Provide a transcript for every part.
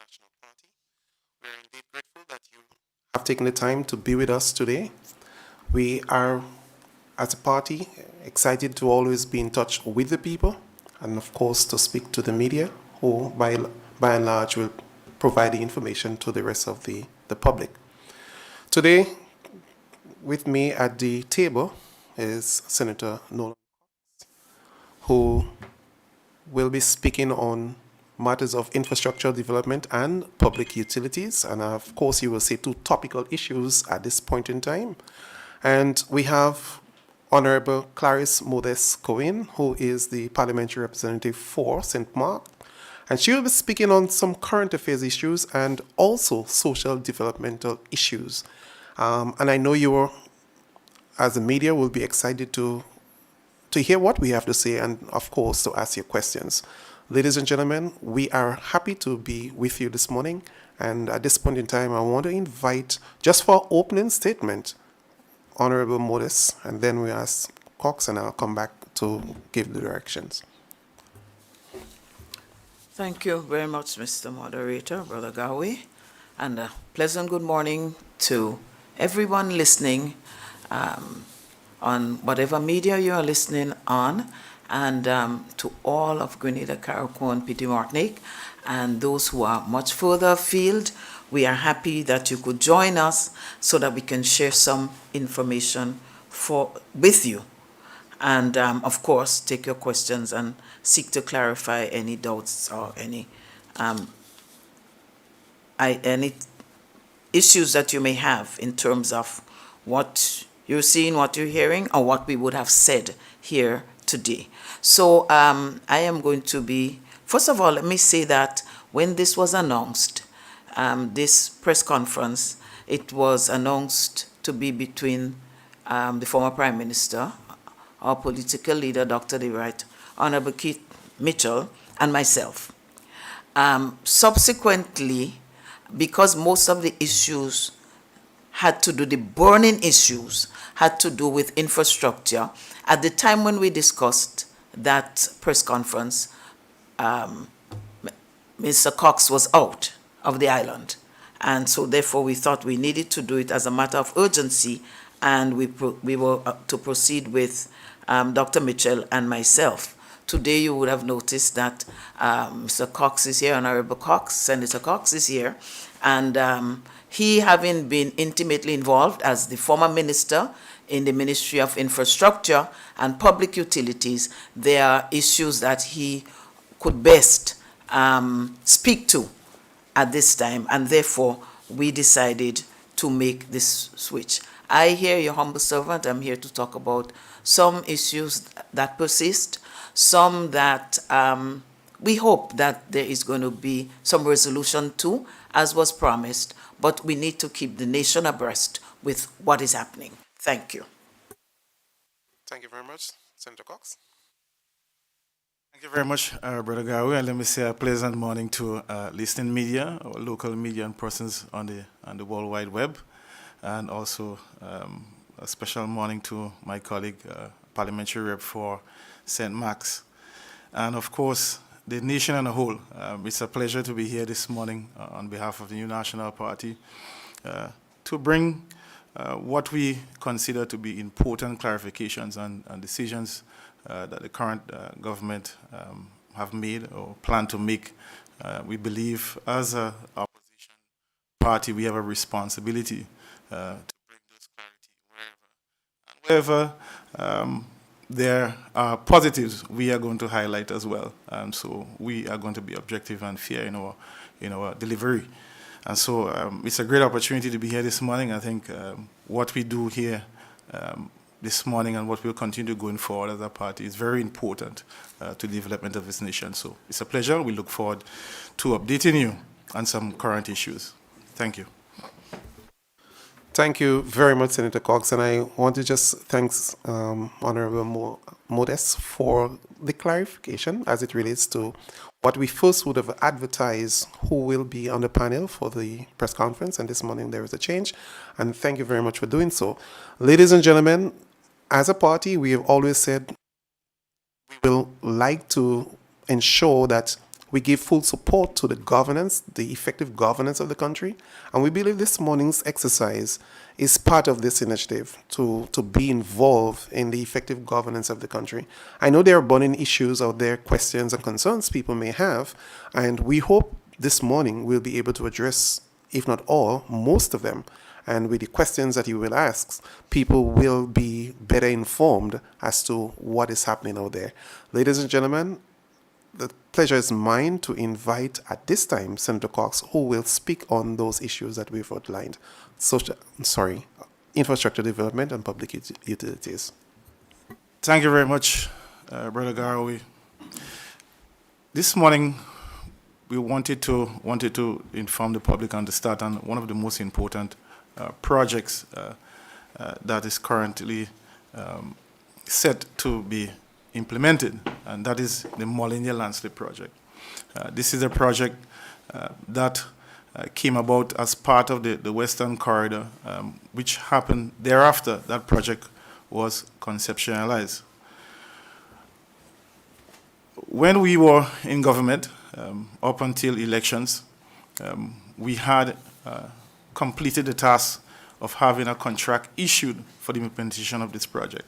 National Party. We are indeed grateful that you have taken the time to be with us today. We are, as a party, excited to always be in touch with the people and, of course, to speak to the media, who, by and large, will provide the information to the rest of the public. Today, with me at the table is Senator Nolan, who will be speaking on matters of infrastructure development and public utilities. And of course, you will see two topical issues at this point in time. And we have Honorable Clarice Modest Cohen, who is the parliamentary representative for St. Mark. And she will be speaking on some current affairs issues and also social developmental issues. And I know you, as a media, will be excited to hear what we have to say and, of course, to ask your questions. Ladies and gentlemen, we are happy to be with you this morning. And at this point in time, I want to invite, just for opening statement, Honorable Modest, and then we ask Cox, and I'll come back to give the directions. Thank you very much, Mr. Moderator, Brother Gawi, and a pleasant good morning to everyone listening on whatever media you are listening on, and to all of Grenada, Carriacou, and Petit Martinique, and those who are much further afield. We are happy that you could join us so that we can share some information with you. And of course, take your questions and seek to clarify any doubts or any issues that you may have in terms of what you're seeing, what you're hearing, or what we would have said here today. So I am going to be, first of all, let me say that when this was announced, this press conference, it was announced to be between the former Prime Minister, our political leader, Dr. The Right Honorable Keith Mitchell, and myself. Subsequently, because most of the issues the burning issues had to do with infrastructure, at the time when we discussed that press conference, Mr. Cox was out of the island. And so therefore we thought we needed to do it as a matter of urgency, and we were to proceed with Dr. Mitchell and myself. Today you would have noticed that Mr. Cox is here, Honorable Cox, Senator Cox is here, and he, having been intimately involved as the former minister in the Ministry of Infrastructure and Public Utilities, there are issues that he could best speak to at this time, and therefore we decided to make this switch. I hear your humble servant. I'm here to talk about some issues that persist, some that we hope that there is going to be some resolution to, as was promised, but we need to keep the nation abreast with what is happening. Thank you. Thank you very much, Senator Cox. Thank you very much, Brother Gawi, and let me say a pleasant morning to listening media, or local media and persons on the World Wide Web, and also a special morning to my colleague, parliamentary rep for St. Mark's, and of course the nation as a whole. It's a pleasure to be here this morning on behalf of the New National Party to bring what we consider to be important clarifications and decisions that the current government have made or plan to make. We believe as an opposition party we have a responsibility to bring those clarity wherever there are positives we are going to highlight as well. So we are going to be objective and fair in our delivery. And so it's a great opportunity to be here this morning. I think what we do here this morning and what we'll continue going forward as a party is very important to the development of this nation. So it's a pleasure. We look forward to updating you on some current issues. Thank you. Thank you very much, Senator Cox, and I want to just thank Honorable Modest for the clarification as it relates to what we first would have advertised who will be on the panel for the press conference, and this morning there is a change, and thank you very much for doing so. Ladies and gentlemen, as a party, we have always said we will like to ensure that We give full support to the governance, the effective governance of the country, and we believe this morning's exercise is part of this initiative to be involved in the effective governance of the country. I know there are burning issues out there, questions and concerns people may have, and we hope this morning we'll be able to address, if not all, most of them. And with the questions that you will ask, people will be better informed as to what is happening out there. Ladies and gentlemen, the pleasure is mine to invite at this time Senator Cox, who will speak on those issues that we've outlined. Infrastructure development and public utilities. Thank you very much, Brother Garawi. This morning, we wanted to inform the public and to start on one of the most important projects that is currently set to be implemented, and that is the Molyneux Landslip project. This is a project that came about as part of the Western Corridor, which happened thereafter that project was conceptualized. When we were in government, up until elections, we had completed the task of having a contract issued for the implementation of this project.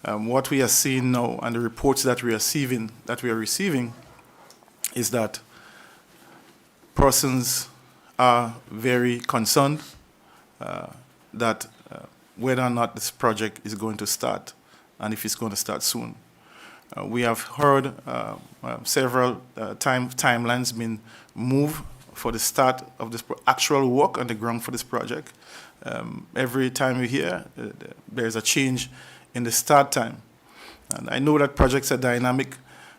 What we are seeing now and the reports that we are receiving is that persons are very concerned that whether or not this project is going to start and if it's going to start soon. We have heard several timelines being moved for the start of this actual work on the ground for this project. Every time we hear, there's a change in the start time. And I know that projects are dynamic,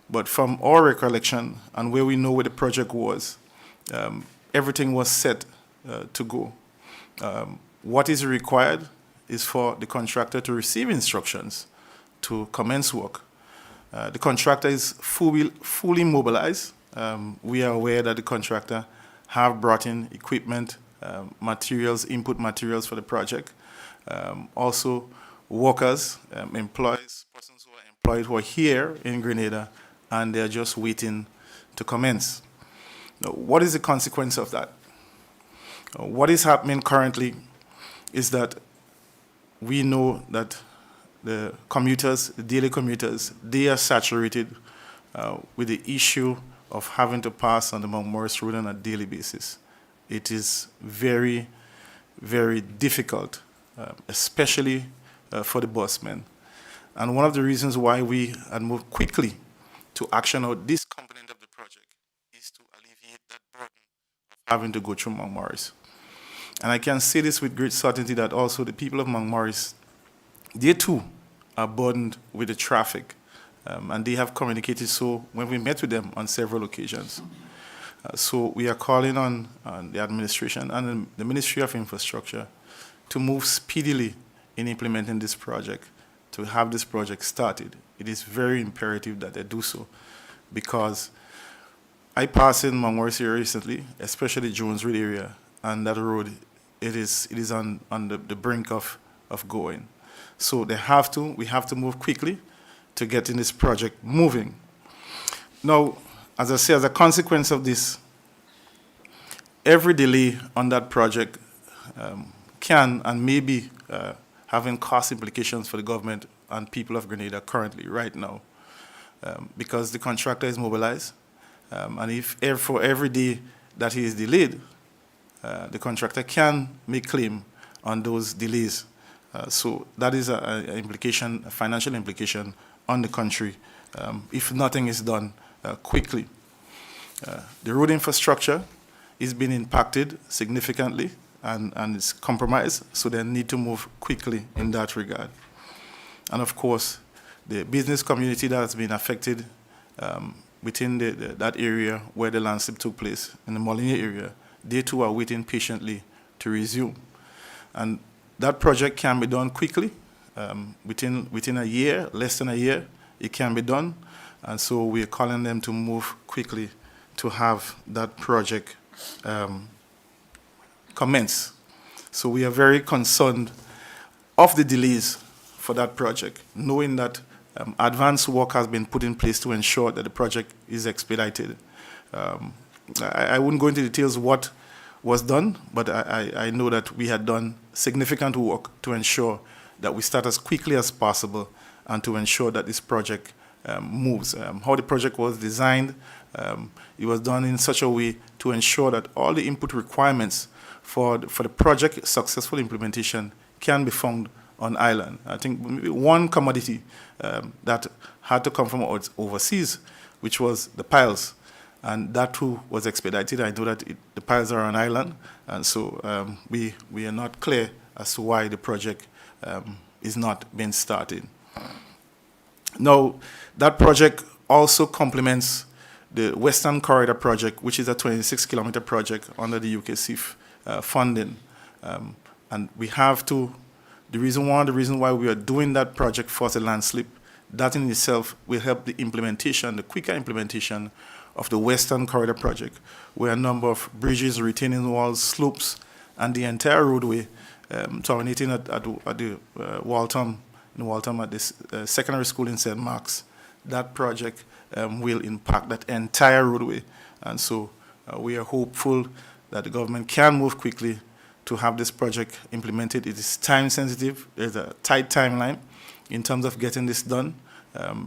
but from our recollection and where we know where the project was, everything was set to go. What is required is for the contractor to receive instructions to commence work. The contractor is fully mobilized. We are aware that the contractor have brought in equipment, materials, input materials for the project. Also, workers, employees, persons who are employed who are here in Grenada, and they're just waiting to commence. Now, what is the consequence of that? What is happening currently is that we know that the commuters, the daily commuters, they are saturated with the issue of having to pass on the Mount Morris Road on a daily basis. It is very, very difficult, especially for the busmen. And one of the reasons why we had moved quickly to action out this component of the project is to alleviate that burden of having to go through Mount Morris. And I can say this with great certainty that also the people of Mount Morris, they too are burdened with the traffic. And they have communicated so when we met with them on several occasions. So we are calling on the administration and the Ministry of Infrastructure to move speedily in implementing this project, to have this project started. It is very imperative that they do so, because I passed in Mount Morris area recently, especially Jones Road area, and that road, it is on the brink of going. So we have to move quickly to get in this project moving. Now, as I say, as a consequence of this, every delay on that project can and may be having cost implications for the government and people of Grenada currently, right now, because the contractor is mobilized, and if for every day that he is delayed, the contractor can make claim on those delays. So that is a financial implication on the country if nothing is done quickly. The road infrastructure is being impacted significantly and it's compromised, so they need to move quickly in that regard. And of course, the business community that has been affected within that area where the landslip took place, in the Molyneux area, they too are waiting patiently to resume. And that project can be done quickly, within a year, less than a year, it can be done. And so we're calling them to move quickly to have that project commence. So we are very concerned of the delays for that project, knowing that advanced work has been put in place to ensure that the project is expedited. I wouldn't go into details what was done, but I know that we had done significant work to ensure that we start as quickly as possible and to ensure that this project moves. How the project was designed, it was done in such a way to ensure that all the input requirements for the project successful implementation can be found on island. I think maybe one commodity that had to come from overseas, which was the piles, and that too was expedited. I know that the piles are on island, and so we are not clear as to why the project is not being started. Now, that project also complements the Western Corridor project, which is a 26-kilometer project under the UKCF funding. And we have to, the reason why we are doing that project for the landslip, that in itself will help the implementation, the quicker implementation of the Western Corridor project, where a number of bridges, retaining walls, slopes, and the entire roadway terminating at the Waltham at this secondary school in St. Mark's. That project will impact that entire roadway. And so we are hopeful that the government can move quickly to have this project implemented. It is time sensitive. There's a tight timeline in terms of getting this done.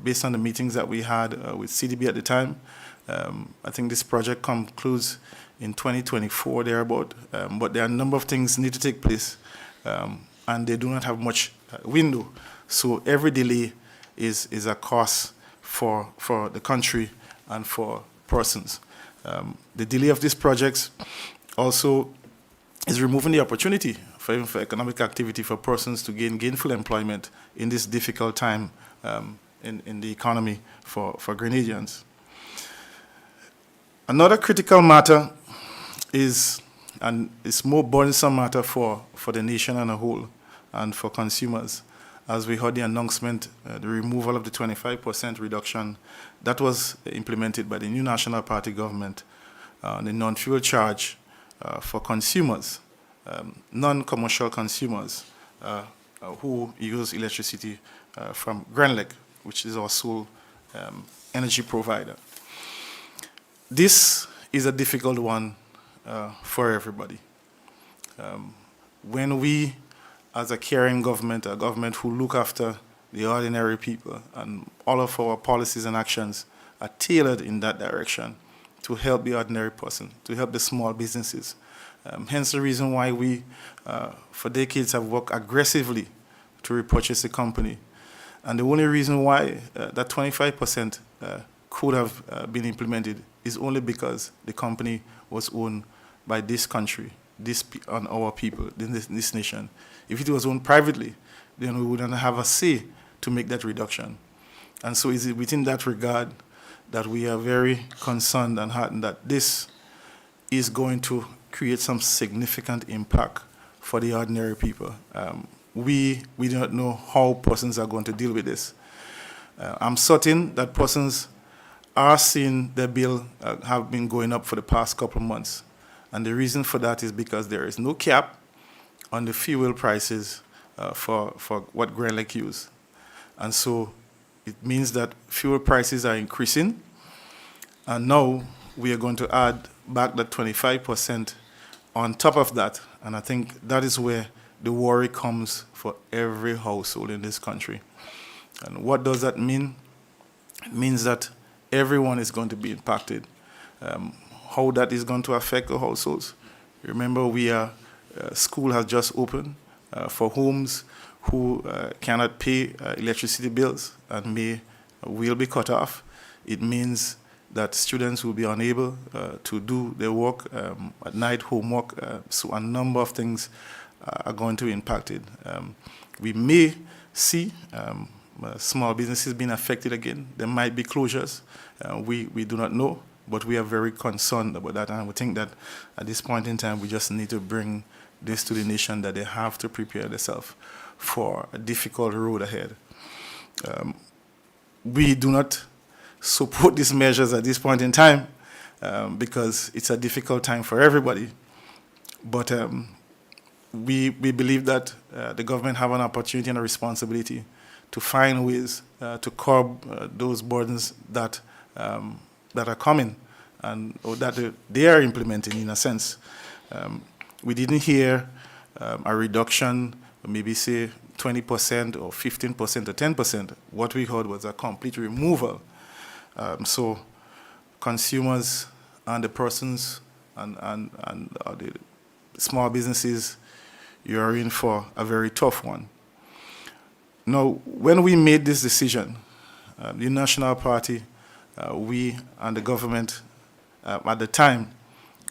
Based on the meetings that we had with CDB at the time, I think this project concludes in 2024 thereabout. But there are a number of things need to take place, and they do not have much window. So every delay is a cost for the country and for persons. The delay of these projects also is removing the opportunity for economic activity for persons to gain gainful employment in this difficult time in the economy for Grenadians. Another critical matter is, and it's more burdensome matter for the nation as a whole and for consumers. As we heard the announcement, the removal of the 25% reduction that was implemented by the new National Party government, the non-fuel charge for consumers, non-commercial consumers who use electricity from Grenada, which is our sole energy provider. This is a difficult one for everybody. When we, as a caring government, a government who look after the ordinary people, and all of our policies and actions are tailored in that direction to help the ordinary person, to help the small businesses. Hence the reason why we, for decades, have worked aggressively to repurchase the company. And the only reason why that 25% could have been implemented is only because the company was owned by this country, and our people, this nation. If it was owned privately, then we wouldn't have a say to make that reduction. And so it's within that regard that we are very concerned and heartened that this is going to create some significant impact for the ordinary people. We do not know how persons are going to deal with this. I'm certain that persons are seeing their bill have been going up for the past couple of months. And the reason for that is because there is no cap on the fuel prices for what Grenada use. And so it means that fuel prices are increasing. And now we are going to add back that 25% on top of that. And I think that is where the worry comes for every household in this country. And what does that mean? It means that everyone is going to be impacted. How that is going to affect the households? Remember, school has just opened for homes who cannot pay electricity bills and will be cut off. It means that students will be unable to do their work at night, homework. So a number of things are going to be impacted. We may see small businesses being affected again. There might be closures. We do not know, but we are very concerned about that. And we think that at this point in time, we just need to bring this to the nation, that they have to prepare themselves for a difficult road ahead. We do not support these measures at this point in time because it's a difficult time for everybody. But we believe that the government have an opportunity and a responsibility to find ways to curb those burdens that that are coming and or that they are implementing in a sense. We didn't hear a reduction, maybe say 20% or 15% or 10%. What we heard was a complete removal. So consumers and the persons and the small businesses, you're in for a very tough one. Now, when we made this decision, the National Party, we and the government, at the time,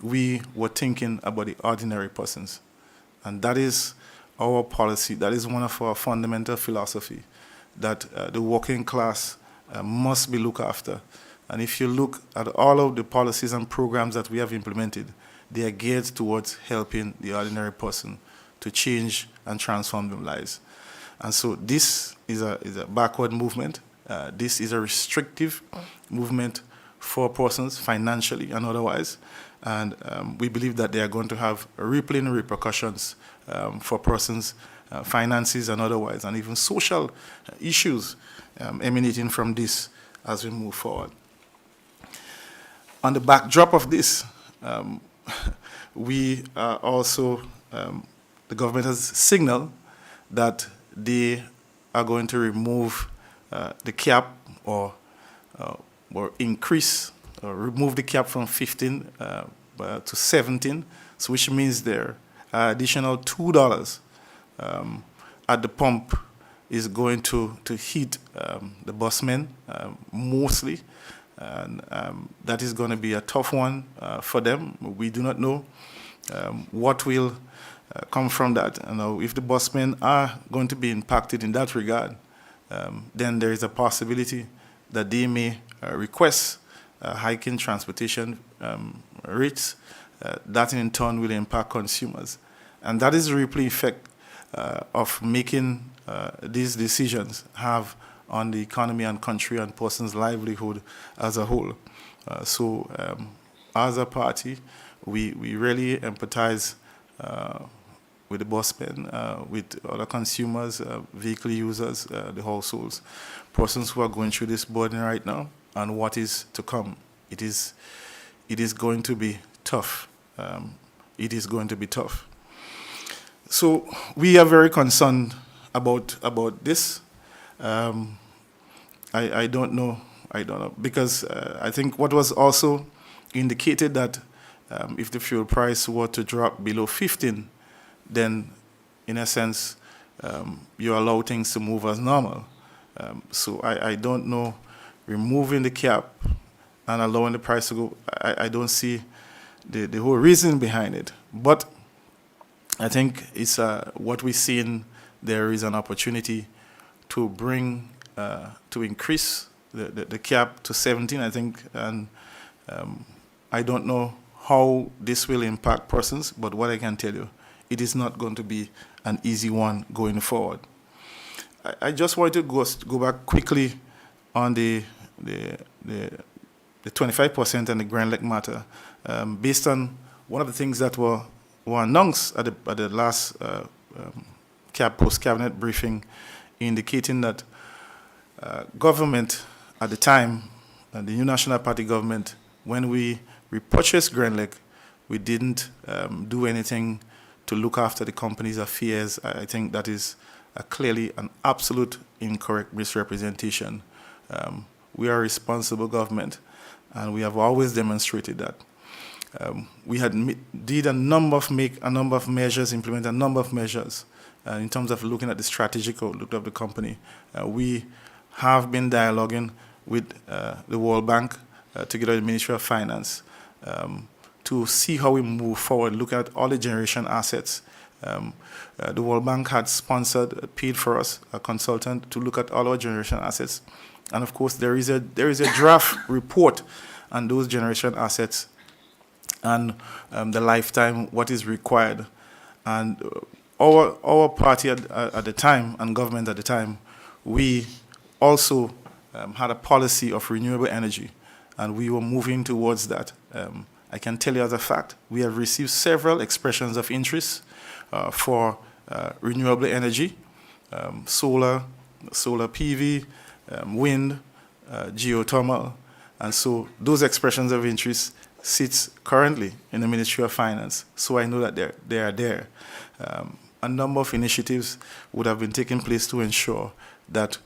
we were thinking about the ordinary persons. And that is our policy. That is one of our fundamental philosophy, that the working class must be looked after. And if you look at all of the policies and programs that we have implemented, they are geared towards helping the ordinary person to change and transform their lives. And so this is a backward movement. This is a restrictive movement for persons financially and otherwise. And we believe that they are going to have rippling repercussions for persons' finances and otherwise, and even social issues emanating from this as we move forward. On the backdrop of this, we are also, the government has signaled that they are going to remove the cap or increase or remove the cap from 15 to 17, so which means there additional $2 at the pump is going to hit the busmen mostly, and that is going to be a tough one for them. We do not know what will come from that. If the busmen are going to be impacted in that regard, then there is a possibility that they may request hiking transportation rates. That in turn will impact consumers. And that is the ripple effect of making these decisions have on the economy and country and person's livelihood as a whole. So as a party, we really empathize with the busmen, with other consumers, vehicle users, the households, persons who are going through this burden right now, and what is to come. It is going to be tough. It is going to be tough. So we are very concerned about this. I don't know, because I think what was also indicated that if the fuel price were to drop below 15, then in a sense you allow things to move as normal. So I don't know, removing the cap and allowing the price to go, I don't see the whole reason behind it. But I think it's what we see in there is an opportunity to bring, to increase the cap to 17, I think, and I don't know how this will impact persons, but what I can tell you, it is not going to be an easy one going forward. I just want to go back quickly on the 25% and the Grand Lake matter, based on one of the things that were announced at the last post-cabinet briefing, indicating that government at the time, the New National Party government, when we repurchased Grand Lake, we didn't do anything to look after the company's affairs. I think that is clearly an absolute incorrect misrepresentation. We are a responsible government, and we have always demonstrated that. We had did a number of measures, implement a number of measures in terms of looking at the strategic outlook of the company. We have been dialoguing with the World Bank, together with the Ministry of Finance, to see how we move forward, look at all the generation assets. The World Bank had paid for us, a consultant, to look at all our generation assets. And of course, there is a draft report on those generation assets and the lifetime, what is required. And our party at the time, and government at the time, we also had a policy of renewable energy, and we were moving towards that. I can tell you as a fact, we have received several expressions of interest for renewable energy, solar, solar PV, wind, geothermal. And so those expressions of interest sits currently in the Ministry of Finance. So I know that they are there. A number of initiatives would have been taking place to ensure that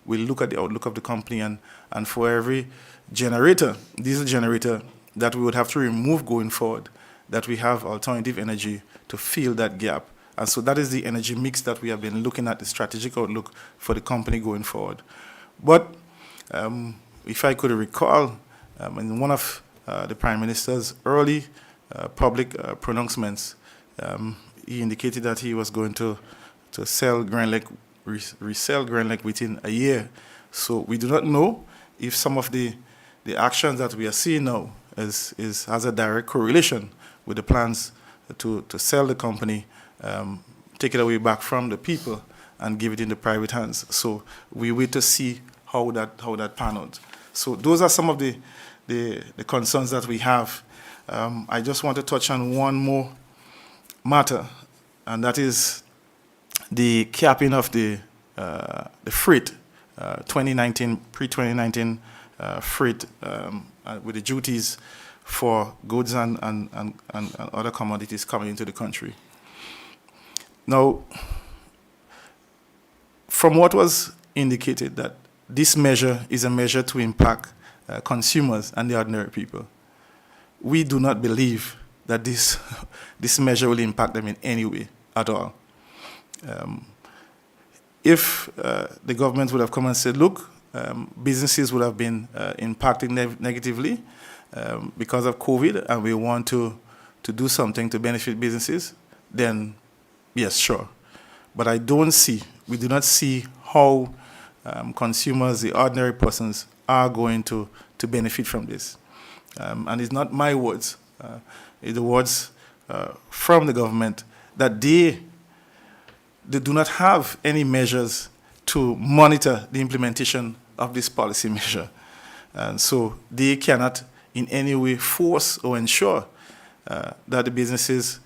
we look at the outlook of the company, and for every generator, diesel generator, that we would have to remove going forward, that we have alternative energy to fill that gap. And so that is the energy mix that we have been looking at, the strategic outlook for the company going forward. But if I could recall, in one of the Prime Minister's early public pronouncements, he indicated that he was going to sell Grand Lake, resell Grand Lake within a year. So we do not know if some of the actions that we are seeing now has a direct correlation with the plans to sell the company, take it away back from the people and give it in the private hands. So we wait to see how that pan out. So those are some of the concerns that we have. I just want to touch on one more matter, and that is the capping of the freight, 2019, pre-2019 freight with the duties for goods and other commodities coming into the country. Now, from what was indicated, that this measure is a measure to impact consumers and the ordinary people, we do not believe that this measure will impact them in any way at all. If the government would have come and said, look, businesses would have been impacted negatively because of COVID, and we want to do something to benefit businesses, then yes, sure. But we do not see how consumers, the ordinary persons, are going to benefit from this. And it's not my words, it's the words from the government, that they do not have any measures to monitor the implementation of this policy measure. And so they cannot in any way force or ensure that the businesses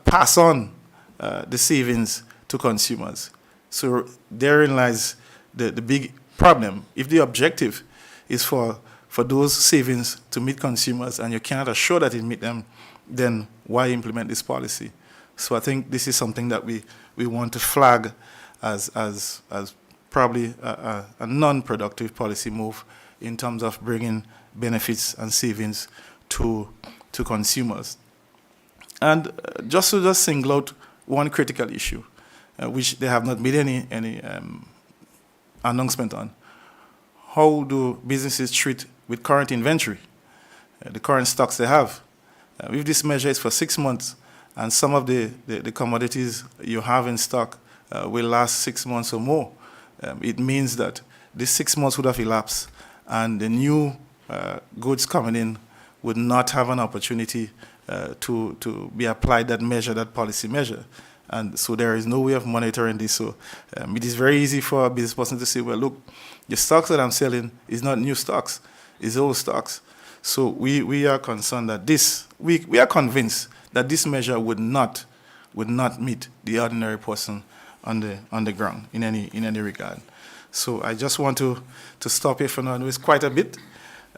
pass on the savings to consumers. So therein lies the big problem. If the objective is for those savings to meet consumers and you cannot assure that it meet them, then why implement this policy? So I think this is something that we want to flag as probably a non-productive policy move in terms of bringing benefits and savings to consumers. And just to single out one critical issue, which they have not made any announcement on. How do businesses treat with current inventory, the current stocks they have? If this measure is for 6 months, and some of the commodities you have in stock will last 6 months or more, it means that this 6 months would have elapsed, and the new goods coming in would not have an opportunity to be applied that policy measure. And so there is no way of monitoring this. So it is very easy for a business person to say, well, look, the stocks that I'm selling is not new stocks, it's old stocks. So we are concerned that we are convinced that this measure would not meet the ordinary person on the ground in any regard. So I just want to stop here for now. It's quite a bit,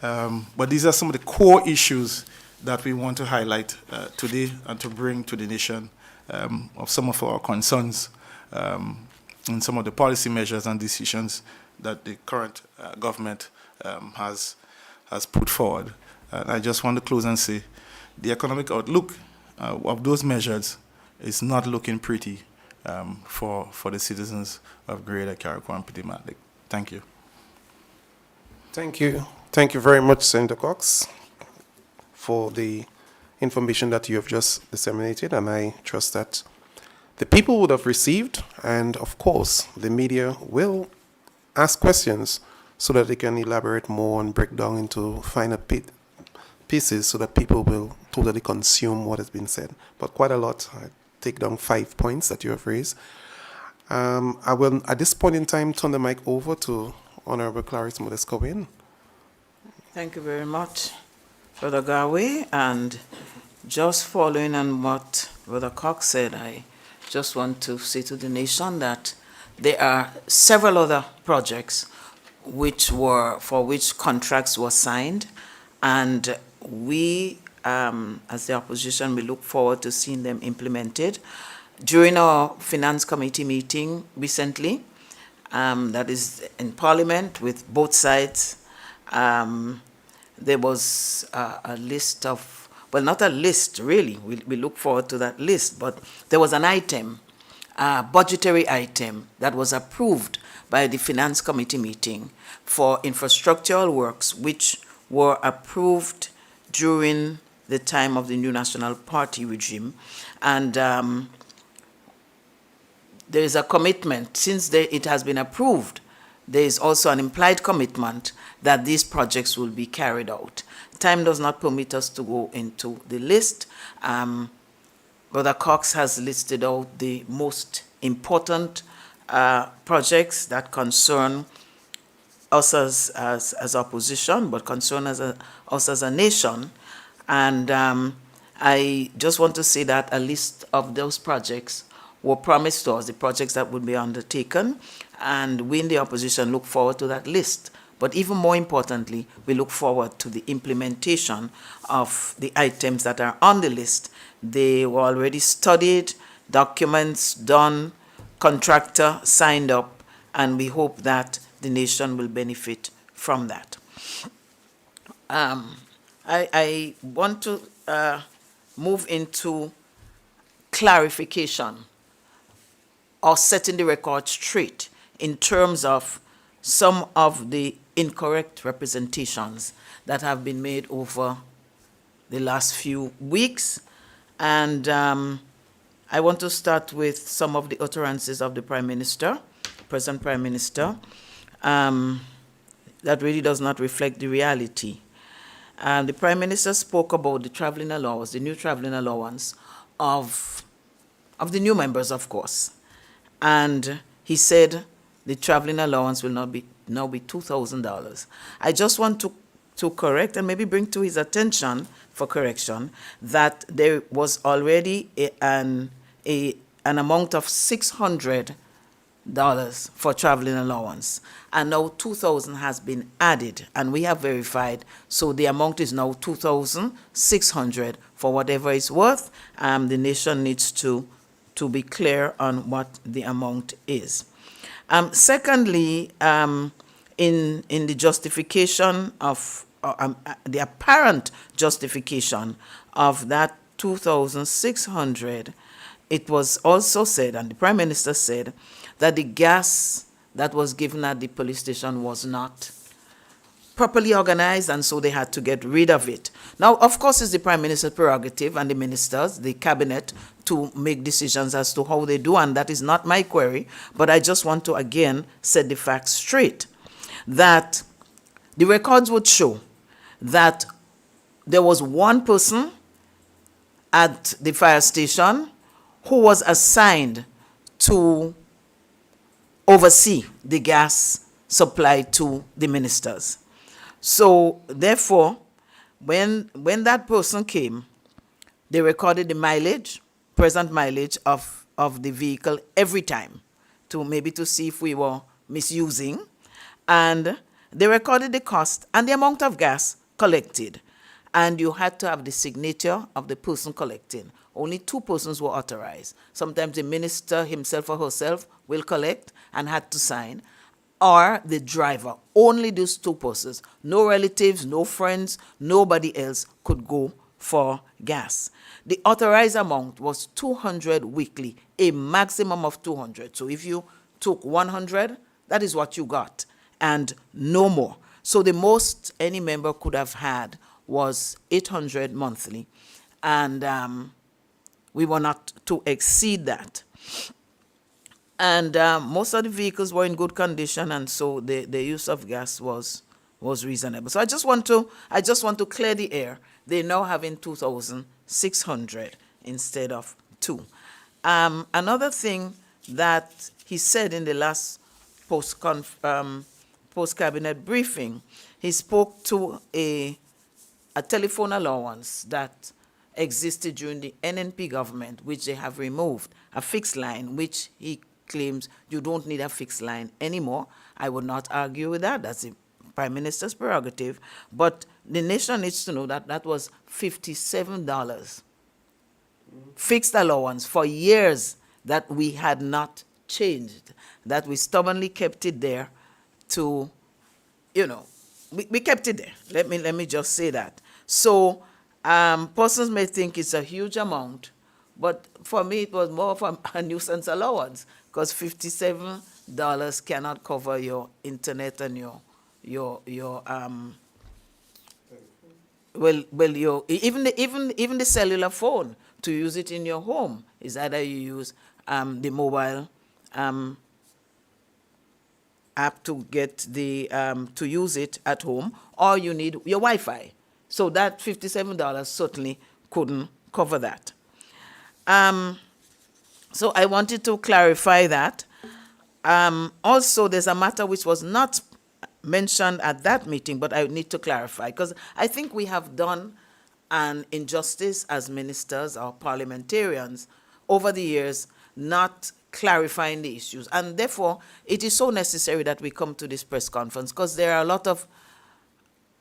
but these are some of the core issues that we want to highlight today and to bring to the nation of some of our concerns and some of the policy measures and decisions that the current government has put forward. And I just want to close and say the economic outlook of those measures is not looking pretty for the citizens of Greater Carriacou and Petit-Mac. Thank you. Thank you. Thank you very much, Senator Cox, for the information that you have just disseminated, and I trust that the people would have received, and of course the media will ask questions so that they can elaborate more and break down into finer pieces so that people will totally consume what has been said. But quite a lot. I take down 5 points that you have raised. I will at this point in time turn the mic over to Honorable Clarice Modest-Cowen. Thank you very much, Brother Garway. And just following on what Brother Cox said, I just want to say to the nation that there are several other projects for which contracts were signed, and we, as the opposition, we look forward to seeing them implemented. During our Finance Committee meeting recently, that is in Parliament with both sides, there was a list of, well, not a list really, we look forward to that list, but there was an item, a budgetary item that was approved by the Finance Committee meeting for infrastructural works which were approved during the time of the New National Party regime. And there is a commitment, since it has been approved, there is also an implied commitment that these projects will be carried out. Time does not permit us to go into the list. Brother Cox has listed out the most important projects that concern us as opposition, but concern us as a nation. And I just want to say that a list of those projects were promised to us, the projects that would be undertaken, and we in the opposition look forward to that list. But even more importantly, we look forward to the implementation of the items that are on the list. They were already studied, documents done, contractor signed up, and we hope that the nation will benefit from that. I want to move into clarification or setting the record straight in terms of some of the incorrect representations that have been made over the last few weeks. And I want to start with some of the utterances of the Prime Minister, present Prime Minister, that really does not reflect the reality. The Prime Minister spoke about the traveling allowance, the new traveling allowance of the new members, of course. And he said the traveling allowance will now be $2,000. I just want to correct and maybe bring to his attention for correction that there was already an amount of $600 for traveling allowance, and now $2,000 has been added, and we have verified, so the amount is now $2,600 for whatever it's worth. The nation needs to be clear on what the amount is. Secondly, in the justification of the apparent justification of that 2,600, it was also said, and the Prime Minister said, that the gas that was given at the police station was not properly organized, and so they had to get rid of it. Now, of course, it's the Prime Minister's prerogative and the ministers, the cabinet, to make decisions as to how they do, and that is not my query, but I just want to again set the facts straight, that the records would show that there was one person at the fire station who was assigned to oversee the gas supply to the ministers. So therefore, when that person came, they recorded the mileage, present mileage of the vehicle every time, to see if we were misusing, and they recorded the cost and the amount of gas collected, and you had to have the signature of the person collecting. Only two persons were authorized. Sometimes the minister himself or herself will collect and had to sign, or the driver. Only those two persons. No relatives, no friends, nobody else could go for gas. The authorized amount was 200 weekly, a maximum of 200. So if you took 100, that is what you got, and no more. So the most any member could have had was 800 monthly, and we were not to exceed that. And most of the vehicles were in good condition, and so the use of gas was reasonable. So I just want to clear the air. They're now having 2,600 instead of 2. Another thing that he said in the last post-cabinet briefing, he spoke to a telephone allowance that existed during the NNP government, which they have removed, a fixed line, which he claims you don't need a fixed line anymore. I would not argue with that. That's the Prime Minister's prerogative. But the nation needs to know that that was $57 fixed allowance for years that we had not changed, that we stubbornly kept it there to, we kept it there. Let me just say that. So persons may think it's a huge amount, but for me it was more of a nuisance allowance, because $57 cannot cover your internet and your your even the cellular phone to use it in your home is either you use the mobile app to get the to use it at home, or you need your Wi-Fi. So that $57 certainly couldn't cover that. So I wanted to clarify that. Also, there's a matter which was not mentioned at that meeting, but I need to clarify, because I think we have done an injustice as ministers or parliamentarians over the years not clarifying the issues. And therefore, it is so necessary that we come to this press conference, because there are a lot of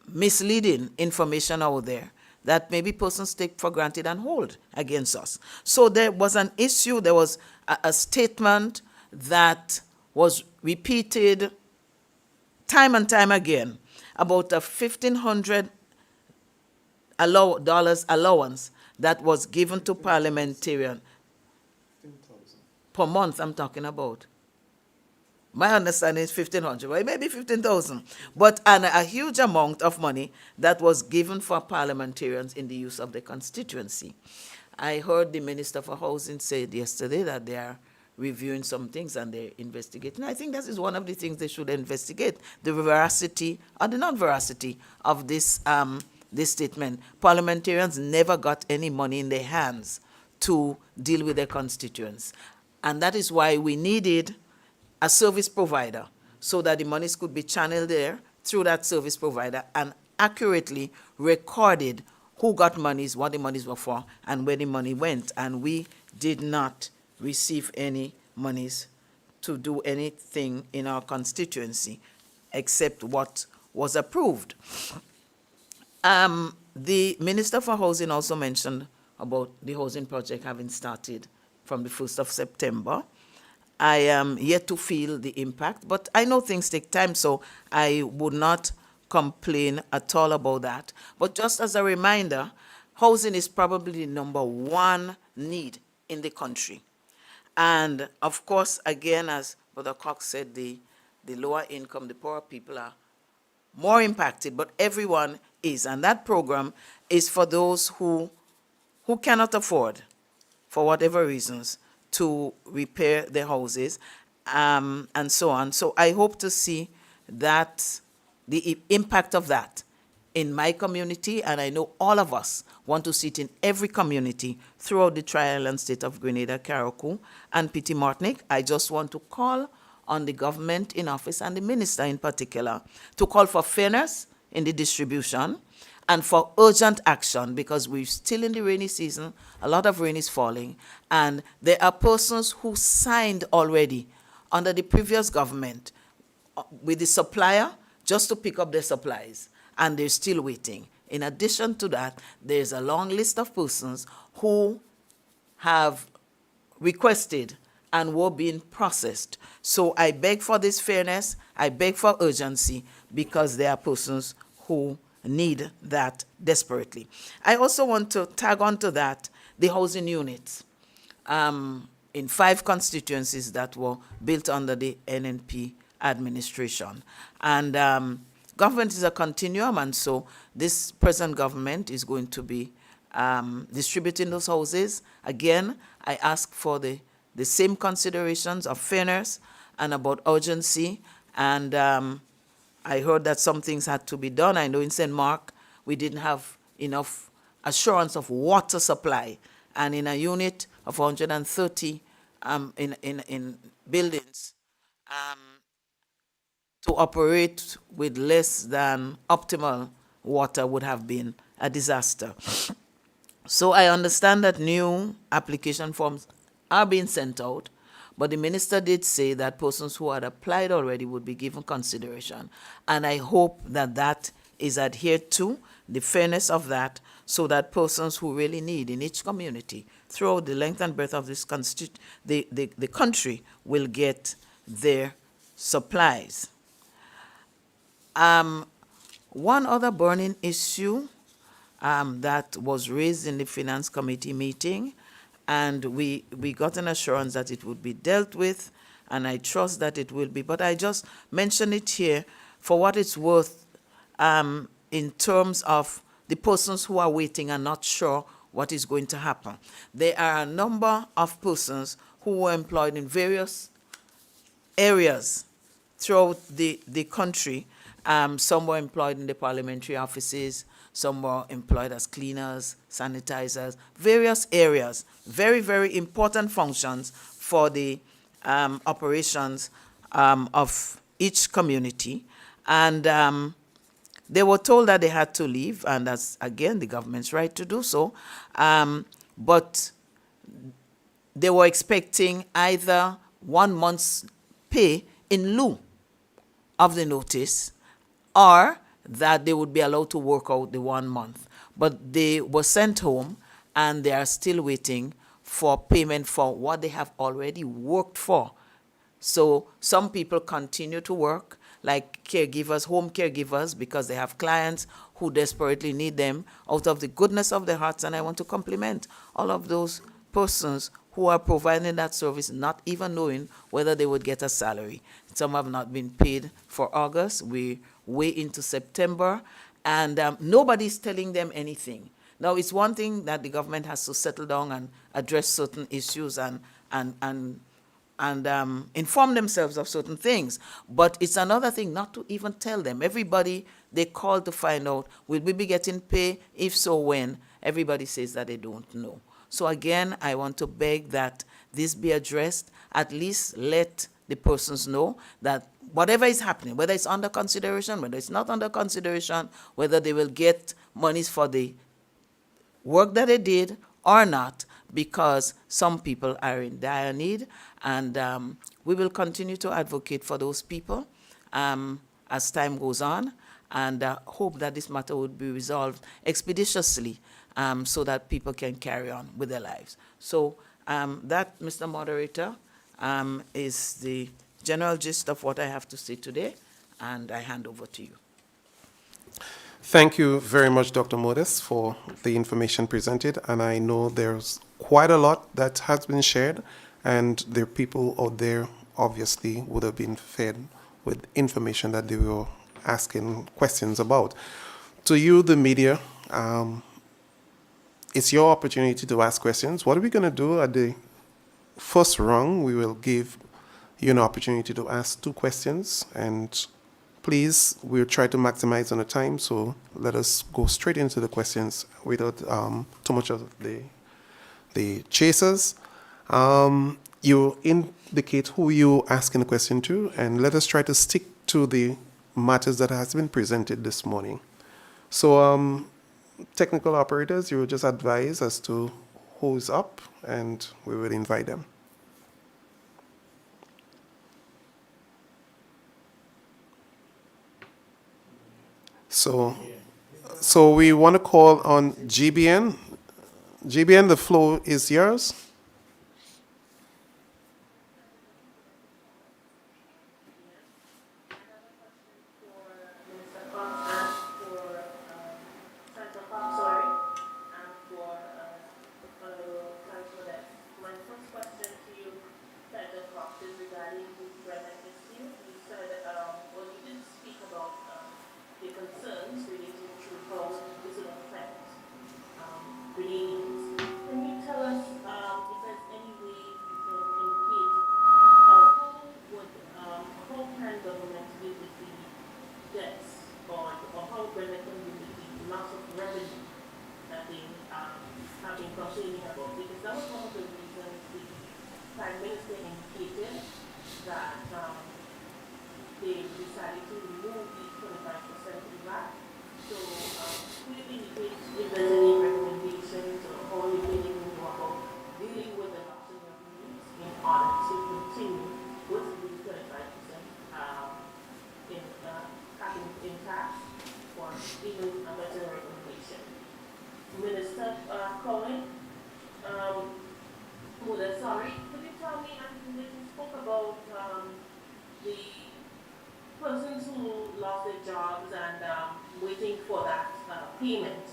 misleading information out there that maybe persons take for granted and hold against us. So there was an issue, there was a statement that was repeated time and time again about a $1,500 allowance that was given to parliamentarians per month. I'm talking about. My understanding is 1,500, well, maybe 15,000, but a huge amount of money that was given for parliamentarians in the use of the constituency. I heard the Minister for Housing said yesterday that they are reviewing some things and they're investigating. I think that is one of the things they should investigate, the veracity or the non-veracity of this statement. Parliamentarians never got any money in their hands to deal with their constituents. And that is why we needed a service provider, so that the monies could be channeled there through that service provider and accurately recorded who got monies, what the monies were for, and where the money went. And we did not receive any monies to do anything in our constituency except what was approved. The Minister for Housing also mentioned about the housing project having started from the 1st of September. I am yet to feel the impact, but I know things take time, so I would not complain at all about that. But just as a reminder, housing is probably the number one need in the country. And of course, again, as Brother Cox said, the lower income, the poorer people are more impacted, but everyone is. And that program is for those who cannot afford, for whatever reasons, to repair their houses, and so on. So I hope to see that, the impact of that in my community, and I know all of us want to see it in every community throughout the Tri-Island state of Grenada, Carriacou, and Petit Martinique. I just want to call on the government in office and the minister in particular to call for fairness in the distribution and for urgent action, because we're still in the rainy season, a lot of rain is falling, and there are persons who signed already under the previous government with the supplier just to pick up their supplies, and they're still waiting. In addition to that, there's a long list of persons who have requested and were being processed. So I beg for this fairness, I beg for urgency, because there are persons who need that desperately. I also want to tag on to that the housing units in 5 constituencies that were built under the NNP administration. And government is a continuum, and so this present government is going to be distributing those houses. Again, I ask for the same considerations of fairness and about urgency, and I heard that some things had to be done. I know in St. Mark, we didn't have enough assurance of water supply. And in a unit of 130 in buildings, to operate with less than optimal water would have been a disaster. So I understand that new application forms are being sent out, But the minister did say that persons who had applied already would be given consideration. And I hope that that is adhered to, the fairness of that, so that persons who really need in each community throughout the length and breadth of this the country will get their supplies. One other burning issue that was raised in the Finance Committee meeting, and we got an assurance that it would be dealt with, and I trust that it will be. But I just mention it here for what it's worth in terms of the persons who are waiting and not sure what is going to happen. There are a number of persons who were employed in various areas throughout the country. Some were employed in the parliamentary offices, some were employed as cleaners, sanitizers, various areas, very, very important functions for the operations of each community. And they were told that they had to leave, and that's, again, the government's right to do so. But they were expecting either 1 month's pay in lieu of the notice, or that they would be allowed to work out the 1 month. But they were sent home, and they are still waiting for payment for what they have already worked for. So some people continue to work, like caregivers, home caregivers, because they have clients who desperately need them out of the goodness of their hearts. And I want to compliment all of those persons who are providing that service, not even knowing whether they would get a salary. Some have not been paid for August. We're way into September, and nobody's telling them anything. Now, it's one thing that the government has to settle down and address certain issues and inform themselves of certain things. But it's another thing not to even tell them. Everybody, they call to find out, will we be getting pay? If so, when? Everybody says that they don't know. So again, I want to beg that this be addressed. At least let the persons know that whatever is happening, whether it's under consideration, whether it's not under consideration, whether they will get monies for the work that they did or not, because some people are in dire need, and we will continue to advocate for those people as time goes on, and hope that this matter would be resolved expeditiously so that people can carry on with their lives. So that, Mr. Moderator, is the general gist of what I have to say today, and I hand over to you. Thank you very much, Dr. Modis, for the information presented. And I know there's quite a lot that has been shared, and there are people out there obviously would have been fed with information that they were asking questions about. To you, the media, it's your opportunity to ask questions. What are we going to do at the first rung? We will give you an opportunity to ask 2 questions, and please, we'll try to maximize on the time, so let us go straight into the questions without too much of the chasers. You indicate who you're asking the question to, and let us try to stick to the matters that has been presented this morning. So, technical operators, you will just advise as to who's up, and we will invite them. So we want to call on GBN. GBN, the floor is yours. even a better recommendation. Minister Cohen, um, sorry, could you tell me, and you spoke about the persons who lost their jobs and waiting for that payment.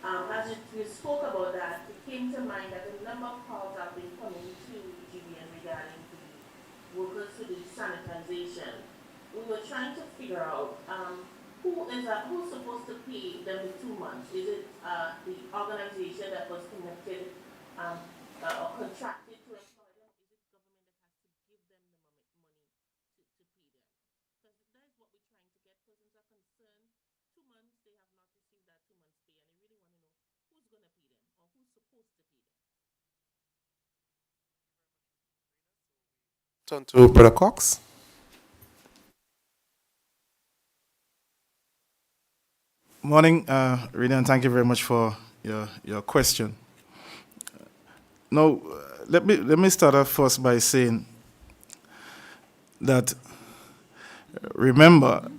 As you spoke about that, it came to mind that a number of calls have been coming to GBN regarding the workers who do sanitization. We were trying to figure out who's supposed to pay them the 2 months. Is it the organization that was connected or contracted to employ them? Is it government that has to give them the money to pay them? Because that is what we're trying to get. Persons are concerned. 2 months they have not received that 2 months pay, and they really want to know who's going to pay them or who's supposed to pay them. Turn to Brother Cox. Morning, Rita, and thank you very much for your question. Now, let me start off first by saying that remember,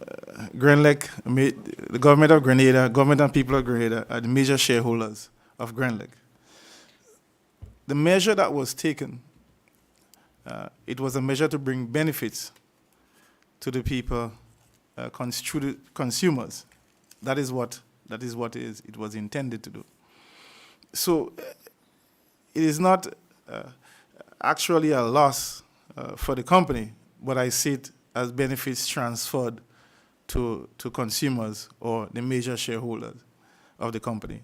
the government of Grenada, government and people of Grenada are the major shareholders of Grenlec. The measure that was taken, it was a measure to bring benefits to the people, to the consumers. That is what it was intended to do. So it is not actually a loss for the company, but I see it as benefits transferred to consumers or the major shareholders of the company,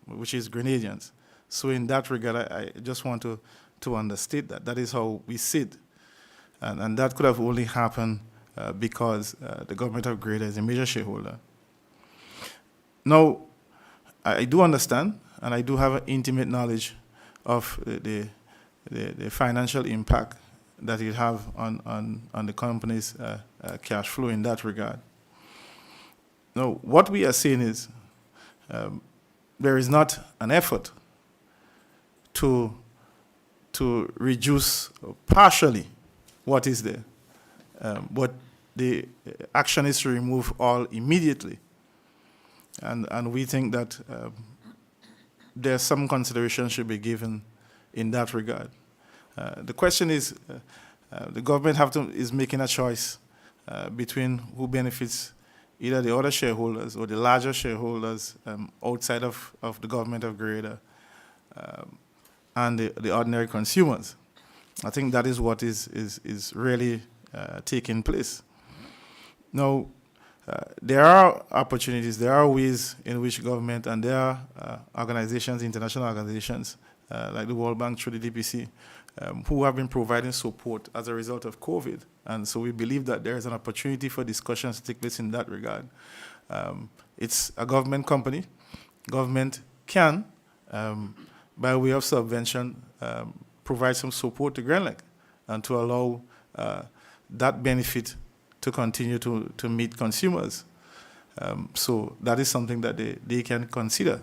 which is Grenadians. So in that regard, I just want to understate that. That is how we see it. And that could have only happened because the government of Grenada is a major shareholder. Now, I do understand, and I do have an intimate knowledge of the financial impact that it have on the company's cash flow in that regard. Now, what we are saying is there is not an effort to reduce partially what is there, but the action is to remove all immediately. And we think that there's some consideration should be given in that regard. The question is, the government is making a choice between who benefits, either the other shareholders or the larger shareholders outside of the government of Grenada and the ordinary consumers. I think that is what is really taking place. Now, there are opportunities, there are ways in which government and there are organizations, international organizations, like the World Bank through the DPC, who have been providing support as a result of COVID. And so we believe that there is an opportunity for discussions to take place in that regard. It's a government company. Government can, by way of subvention, provide some support to Grenlec and to allow that benefit to continue to meet consumers. So that is something that they can consider.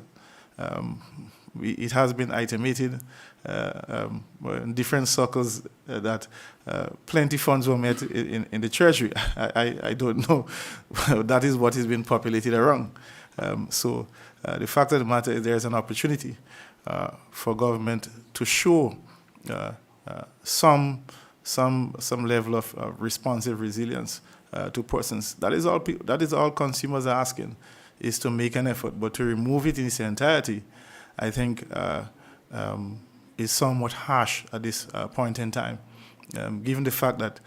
It has been intimated in different circles that plenty funds were met in the treasury. I don't know. That is what has been populated around. So the fact of the matter is there is an opportunity for government to show some level of responsive resilience to persons. That is all consumers are asking, is to make an effort. But to remove it in its entirety, I think is somewhat harsh at this point in time, given the fact that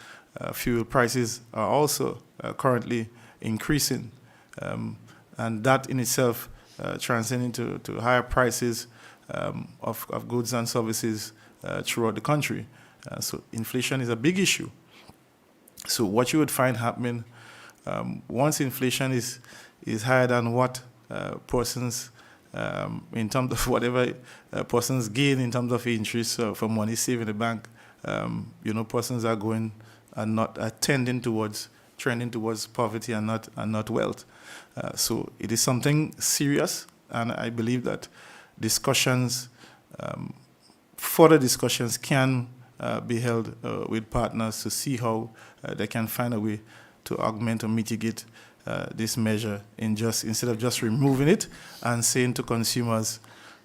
fuel prices are also currently increasing, and that in itself transcending to higher prices of goods and services throughout the country. So inflation is a big issue. So what you would find happening once inflation is higher than what persons, in terms of whatever persons gain in terms of interest for money saved in the bank, persons are going and not trending towards poverty and not wealth. So it is something serious, and I believe that further discussions can be held with partners to see how they can find a way to augment or mitigate this measure instead of just removing it and saying to consumers,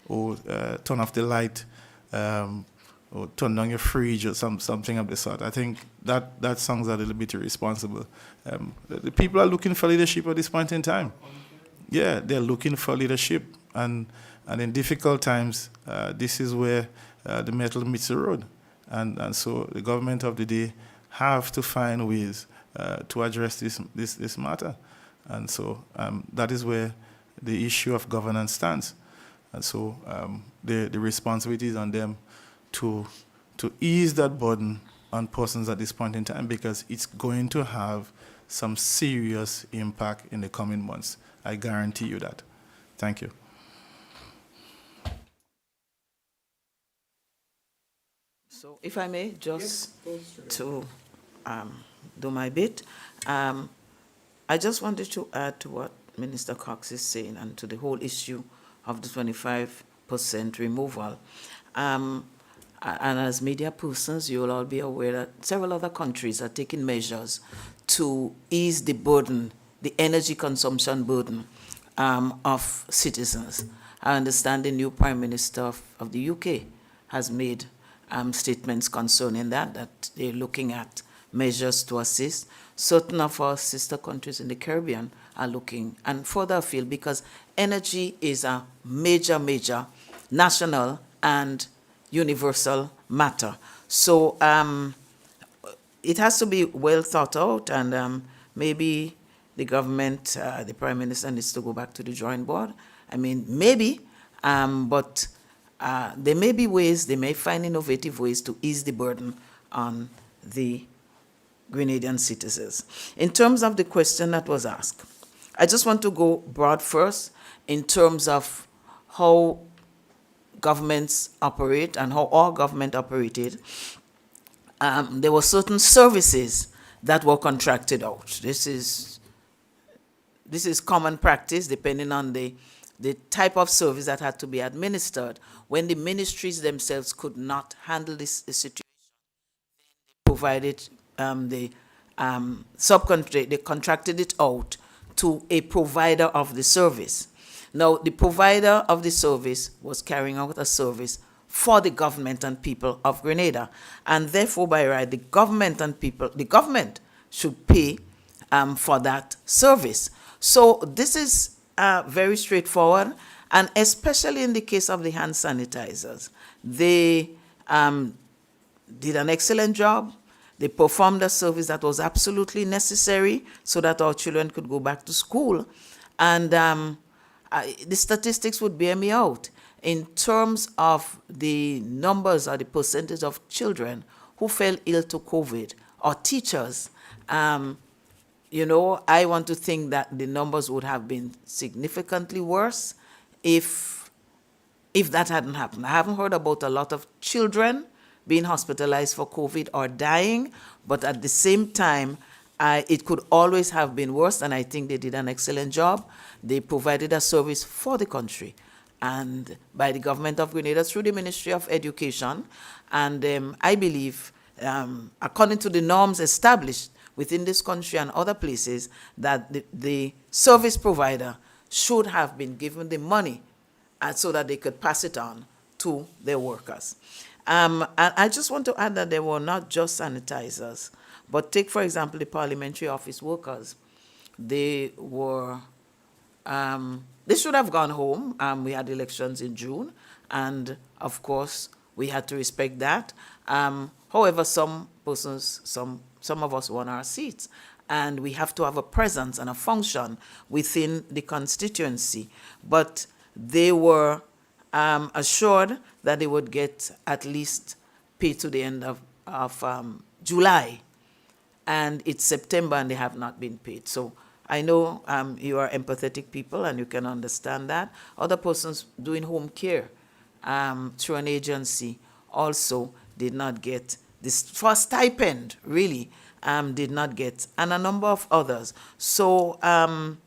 "Oh, turn off the light, or turn down your fridge," or something of the sort. I think that sounds a little bit irresponsible. The people are looking for leadership at this point in time. Yeah, they're looking for leadership, and in difficult times, this is where the metal meets the road, and so the government of the day have to find ways to address this matter, and so that is where the issue of governance stands, and so the responsibility is on them to ease that burden on persons at this point in time, because it's going to have some serious impact in the coming months. I guarantee you that. Thank you. So if I may, just to do my bit, I just wanted to add to what Minister Cox is saying and to the whole issue of the 25% removal. And as media persons, you will all be aware that several other countries are taking measures to ease the burden, the energy consumption burden of citizens. I understand the new Prime Minister of the UK has made statements concerning that they're looking at measures to assist. Certain of our sister countries in the Caribbean are looking and further afield, because energy is a major national and universal matter. So it has to be well thought out, and maybe the government, the Prime Minister needs to go back to the drawing board. I mean, maybe, but there may be ways, they may find innovative ways to ease the burden on the Grenadian citizens. In terms of the question that was asked, I just want to go broad first in terms of how governments operate and how our government operated. There were certain services that were contracted out. This is common practice depending on the type of service that had to be administered. When the ministries themselves could not handle this situation, they provided they contracted it out to a provider of the service. Now, the provider of the service was carrying out a service for the government and people of Grenada, and therefore, by right, the government should pay for that service. So this is very straightforward, and especially in the case of the hand sanitizers, they did an excellent job. They performed a service that was absolutely necessary so that our children could go back to school. And the statistics would bear me out in terms of the numbers or the percentage of children who fell ill to COVID, or teachers. I want to think that the numbers would have been significantly worse if that hadn't happened. I haven't heard about a lot of children being hospitalized for COVID or dying, but at the same time, it could always have been worse, and I think they did an excellent job. They provided a service for the country, and by the government of Grenada through the Ministry of Education, and I believe, according to the norms established within this country and other places, that the service provider should have been given the money so that they could pass it on to their workers. And I just want to add that there were not just sanitizers, but take, for example, the parliamentary office workers. They were, they should have gone home. We had elections in June, and of course, we had to respect that. However, some persons, some of us won our seats, and we have to have a presence and a function within the constituency. But they were assured that they would get at least paid to the end of July. And it's September and they have not been paid. So I know you are empathetic people and you can understand that. Other persons doing home care through an agency also did not get this for stipend, really, did not get, and a number of others. So the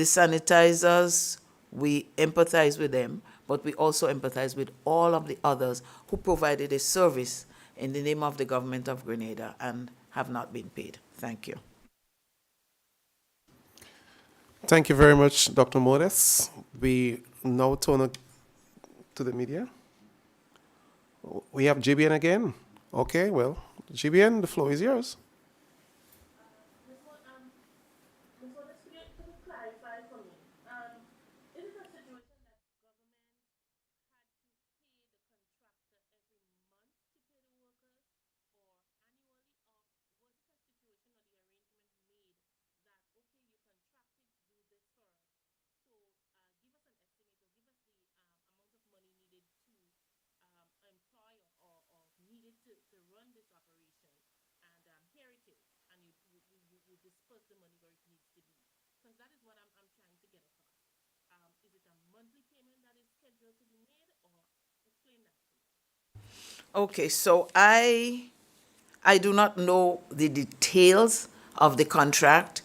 sanitizers, we empathize with them, but we also empathize with all of the others who provided a service in the name of the government of Grenada and have not been paid. Thank you. Thank you very much, Dr. Modes. We now turn to the media. We have GBN again. Okay, well, GBN, the floor is yours. Ms. Wallace, could you clarify for me? Is it a situation that government had to pay the contractor every month to pay the workers or annually, or was it a situation or the arrangement made that, okay, you contracted to do this for us, so give us an estimate or give us the amount of money needed to employ or needed to run this operation, and here it is, and you disperse the money where it needs to be. Because that is what I'm trying to get across. Is it a monthly payment that is scheduled to be made, or explain that to me? Okay, so I do not know the details of the contract.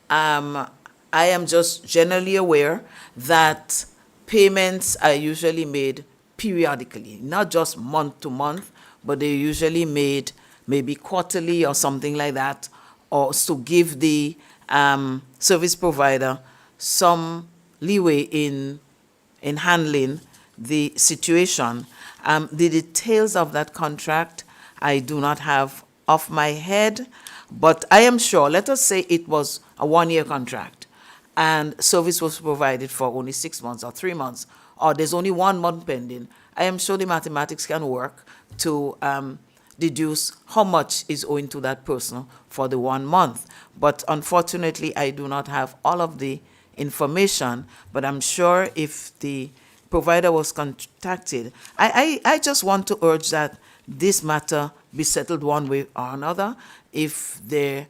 Um, I am just generally aware that payments are usually made periodically, not just month to month, but they're usually made maybe quarterly or something like that, or to give the service provider some leeway in handling the situation. The details of that contract I do not have off my head, but I am sure, let us say it was a 1 year contract and service was provided for only 6 months or 3 months, or there's only 1 month pending. I am sure the mathematics can work to deduce how much is owing to that person for the 1 month. But unfortunately, I do not have all of the information, but I'm sure if the provider was contacted, I just want to urge that this matter be settled one way or another. If they're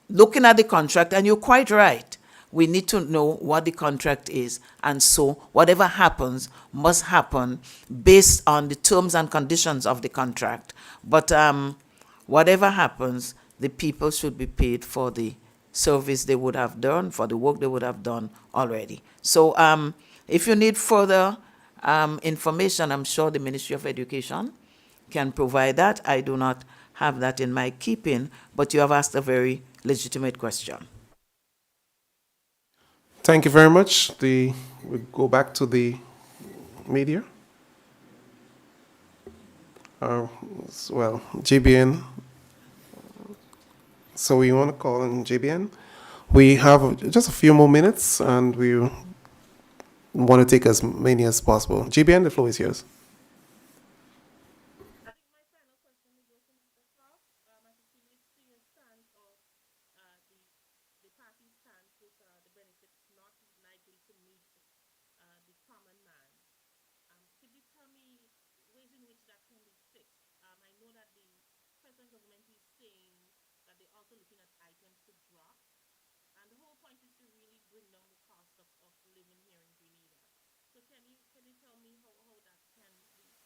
looking at the contract, and you're quite right, we need to know what the contract is, and so whatever happens must happen based on the terms and conditions of the contract. But whatever happens, the people should be paid for the service they would have done, for the work they would have done already. So if you need further information, I'm sure the Ministry of Education can provide that. I do not have that in my keeping, but you have asked a very legitimate question. Thank you very much. We go back to the media. Well, GBN. So we want to call in GBN. We have just a few more minutes, and we want to take as many as possible. GBN, the floor is yours. I think my final question will go to Mr. Clark. As it relates to your stance or the party's stance with the benefits not likely to meet the common man. Could you tell me ways in which that can be fixed? I know that the present government is saying that they're also looking at items to drop, and the whole point is to really bring down the cost of living here in Grenada. So can you tell me how that can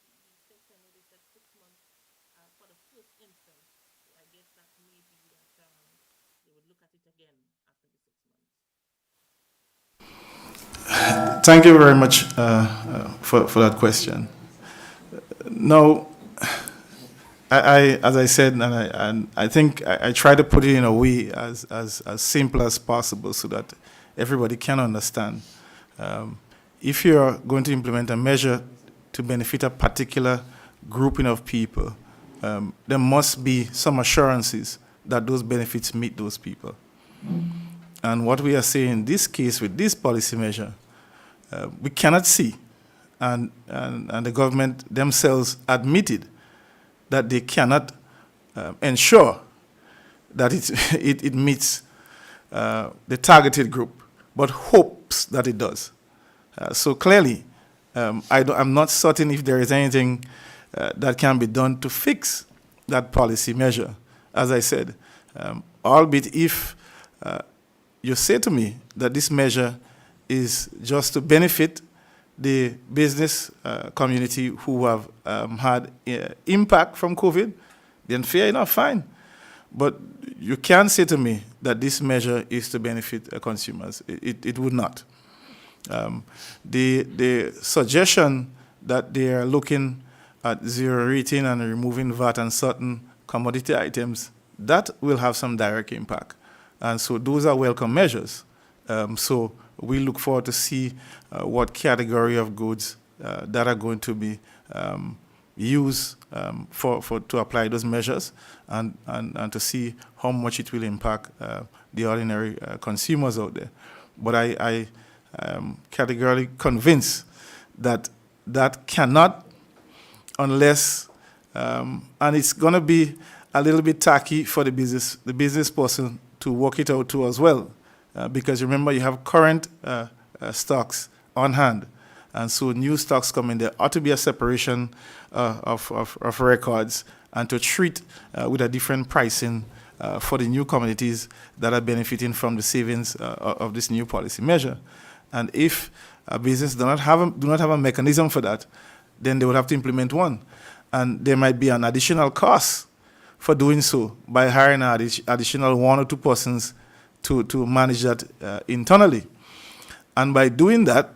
be fixed? I know they said 6 months for the first instance. So I guess that may be that they would look at it again after the 6 months. Thank you very much for that question. Now, as I said, and I think I try to put it in a way as simple as possible so that everybody can understand. If you're going to implement a measure to benefit a particular grouping of people, there must be some assurances that those benefits meet those people. And what we are saying in this case with this policy measure, we cannot see, and the government themselves admitted that they cannot ensure that it meets the targeted group, but hopes that it does. So clearly, I'm not certain if there is anything that can be done to fix that policy measure. As I said, albeit if you say to me that this measure is just to benefit the business community who have had impact from COVID, then fair enough, fine. But you can't say to me that this measure is to benefit consumers. It would not. The suggestion that they are looking at zero rating and removing VAT on certain commodity items, that will have some direct impact. And so those are welcome measures. So we look forward to see what category of goods that are going to be used to apply those measures, and to see how much it will impact the ordinary consumers out there. But I am categorically convinced that that cannot, unless, and it's going to be a little bit tacky for the business person to work it out too as well, because remember, you have current stocks on hand, and so new stocks coming. There ought to be a separation of records, and to treat with a different pricing for the new communities that are benefiting from the savings of this new policy measure. And if a business do not have a mechanism for that, then they would have to implement one, and there might be an additional cost for doing so by hiring an additional one or two persons to manage that internally. And by doing that,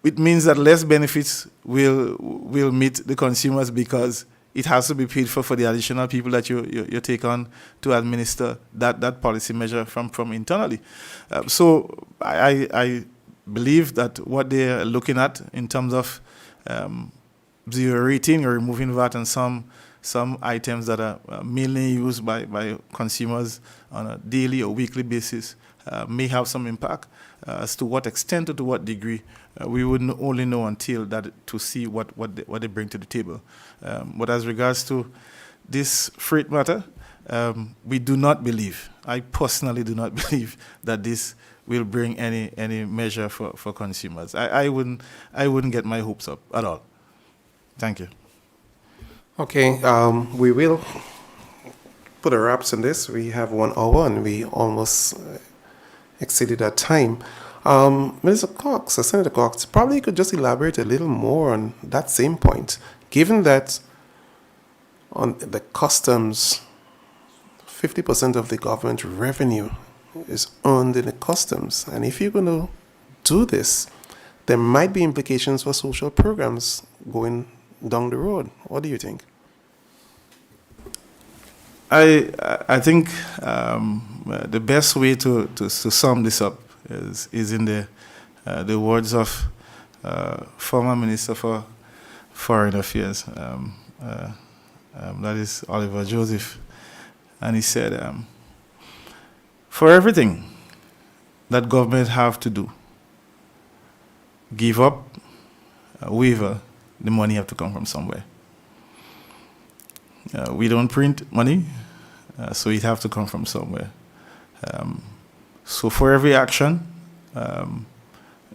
it means that less benefits will meet the consumers, because it has to be paid for the additional people that you take on to administer that policy measure from internally. So I believe that what they're looking at in terms of zero rating or removing VAT on some items that are mainly used by consumers on a daily or weekly basis may have some impact. As to what extent or to what degree, we would only know until that, to see what they bring to the table. But as regards to this freight matter, we do not believe, I personally do not believe, that this will bring any measure for consumers. I wouldn't get my hopes up at all. Thank you. Okay, we will put a wraps on this. We have 1 hour and we almost exceeded that time. Mr. Cox, Senator Cox, probably you could just elaborate a little more on that same point, given that on the customs, 50% of the government revenue is earned in the customs. And if you're going to do this, there might be implications for social programs going down the road. What do you think? I think the best way to sum this up is in the words of former Minister for Foreign Affairs, that is Oliver Joseph, and he said, for everything that government have to do, give up, waiver, the money have to come from somewhere. We don't print money, so it have to come from somewhere. So for every action,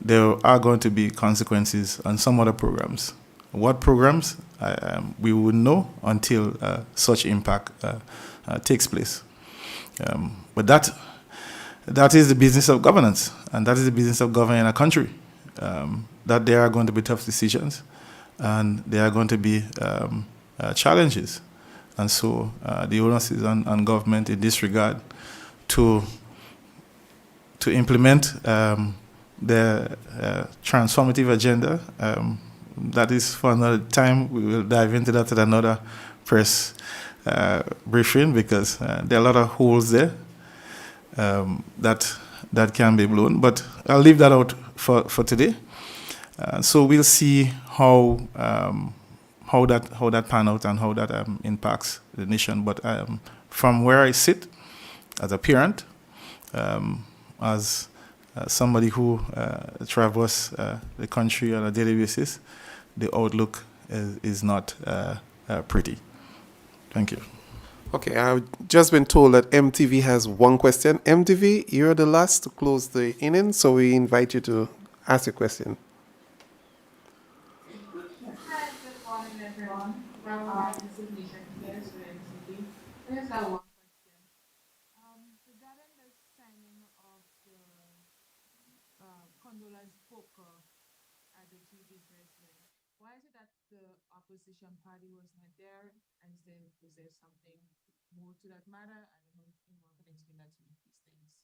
there are going to be consequences on some other programs. What programs? We wouldn't know until such impact takes place. But that is the business of governance, and that is the business of governing a country. That there are going to be tough decisions, and there are going to be challenges. And so the onus is on government in this regard to implement the transformative agenda. That is for another time. We will dive into that at another press briefing, because there are a lot of holes there that can be blown. But I'll leave that out for today. So we'll see how that pan out and how that impacts the nation. But from where I sit, as a parent, as somebody who travels the country on a daily basis, the outlook is not pretty. Thank you. Okay, I've just been told that MTV has one question. MTV, you're the last to close the inning, so we invite you to ask your question. Hi, good morning, everyone. This is Nisha here, so MCT. I just have one question. Regarding the signing of the condolence poker at the two businessmen, why is it that the opposition party was not there? And was there something more to that matter? I don't know if anyone can explain that to me, please. Thanks.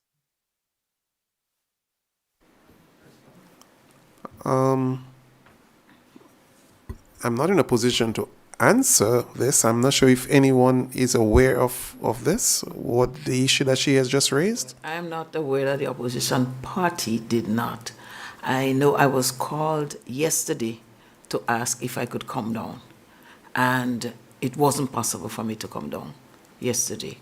I'm not in a position to answer this. I'm not sure if anyone is aware of this, what the issue that she has just raised. I am not aware that the opposition party did not. I know I was called yesterday to ask if I could come down, and it wasn't possible for me to come down yesterday.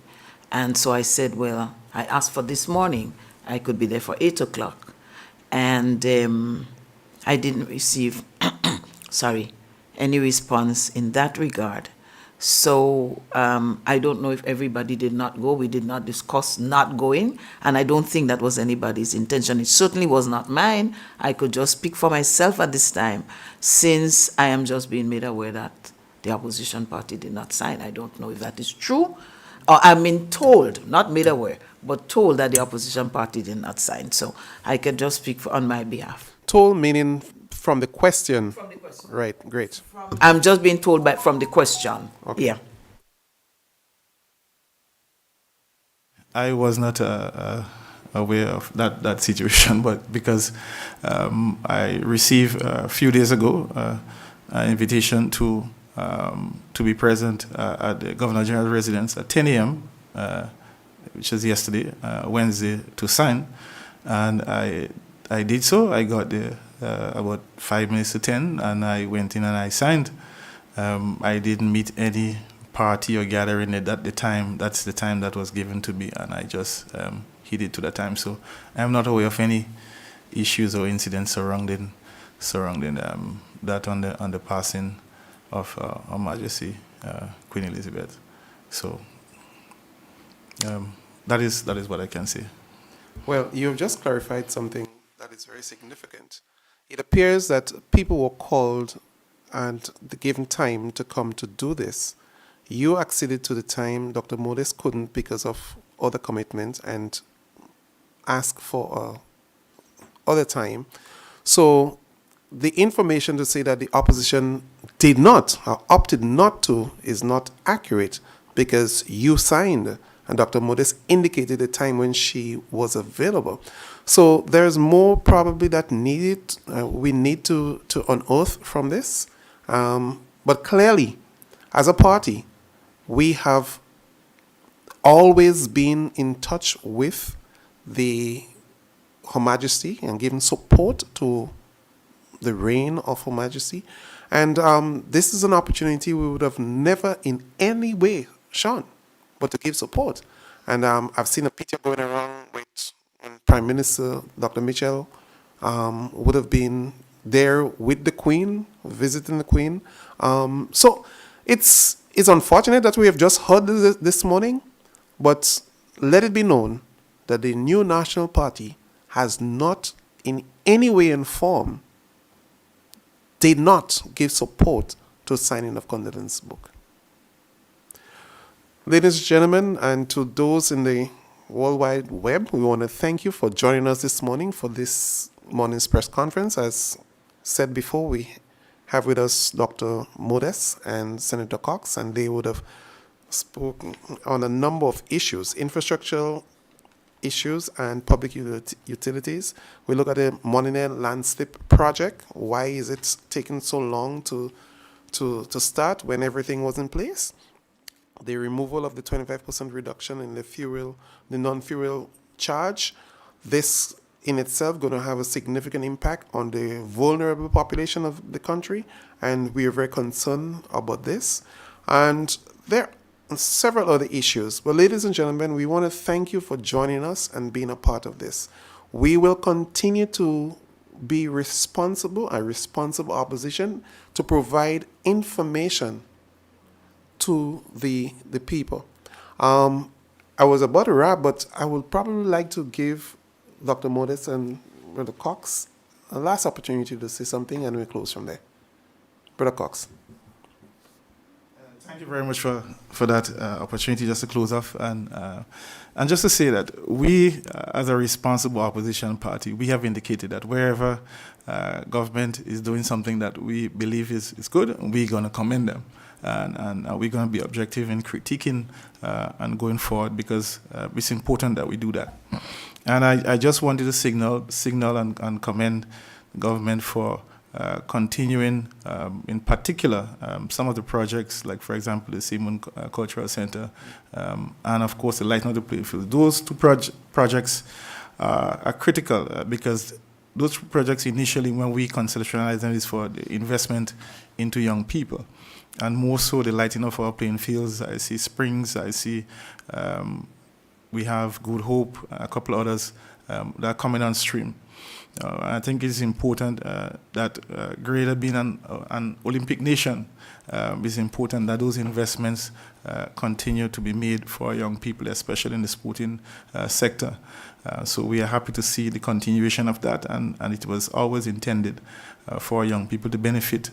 And so I said, well, I asked for this morning. I could be there for 8 o'clock. And I didn't receive, sorry, any response in that regard. So I don't know if everybody did not go. We did not discuss not going, and I don't think that was anybody's intention. It certainly was not mine. I could just speak for myself at this time, since I am just being made aware that the opposition party did not sign. I don't know if that is true, or I mean told, not made aware, but told that the opposition party did not sign. So I can just speak on my behalf. Told meaning from the question. From the question. Right, great. I'm just being told from the question. Okay. Yeah. I was not aware of that situation, but because I received a few days ago an invitation to be present at the Governor General's residence at 10 a.m., which was yesterday, Wednesday, to sign, and I did so. I got there about 5 minutes to 10, and I went in and I signed. I didn't meet any party or gathering at the time. That's the time that was given to me, and I just hit it to the time. So I'm not aware of any issues or incidents surrounding that on the passing of Her Majesty Queen Elizabeth. So that is what I can say. Well, you've just clarified something that is very significant. It appears that people were called and given time to come to do this. You acceded to the time. Dr. Modest couldn't because of other commitments and asked for other time. So the information to say that the opposition did not or opted not to is not accurate, because you signed and Dr. Modest indicated the time when she was available. So there's more probably that we need to unearth from this. But clearly, as a party, we have always been in touch with Her Majesty and given support to the reign of Her Majesty. And this is an opportunity we would have never in any way shone, but to give support. And I've seen a picture going around with Prime Minister Dr. Mitchell would have been there with the Queen, visiting the Queen. So it's unfortunate that we have just heard this morning, but let it be known that the new National Party has not in any way and form did not give support to signing of condolence book. Ladies and gentlemen, and to those in the World Wide Web, we want to thank you for joining us this morning for this morning's press conference. As said before, we have with us Dr. Modest and Senator Cox, and they would have spoken on a number of issues, infrastructural issues and public utilities. We look at the Moninair land slip project. Why is it taking so long to start when everything was in place? The removal of the 25% reduction in the non-fuel charge. This in itself going to have a significant impact on the vulnerable population of the country, and we are very concerned about this. And there are several other issues. But ladies and gentlemen, we want to thank you for joining us and being a part of this. We will continue to be a responsible opposition to provide information to the people. I was about to wrap, but I would probably like to give Dr. Modest and Brother Cox a last opportunity to say something, and we'll close from there. Brother Cox. Thank you very much for that opportunity just to close off. And just to say that we, as a responsible opposition party, we have indicated that wherever government is doing something that we believe is good, we're going to commend them. And we're going to be objective in critiquing and going forward, because it's important that we do that. And I just wanted to signal and commend the government for continuing, in particular, some of the projects, like, for example, the Simon Cultural Center, and, of course, the Lighting of the Playing Field. Those two projects are critical because those projects initially, when we conceptualize them, is for the investment into young people. And more so the lighting of our playing fields. I see Springs, I see we have Good Hope, a couple others that are coming on stream. I think it's important that Grenada being an Olympic nation, it's important that those investments continue to be made for young people, especially in the sporting sector. So we are happy to see the continuation of that, and it was always intended for young people to benefit.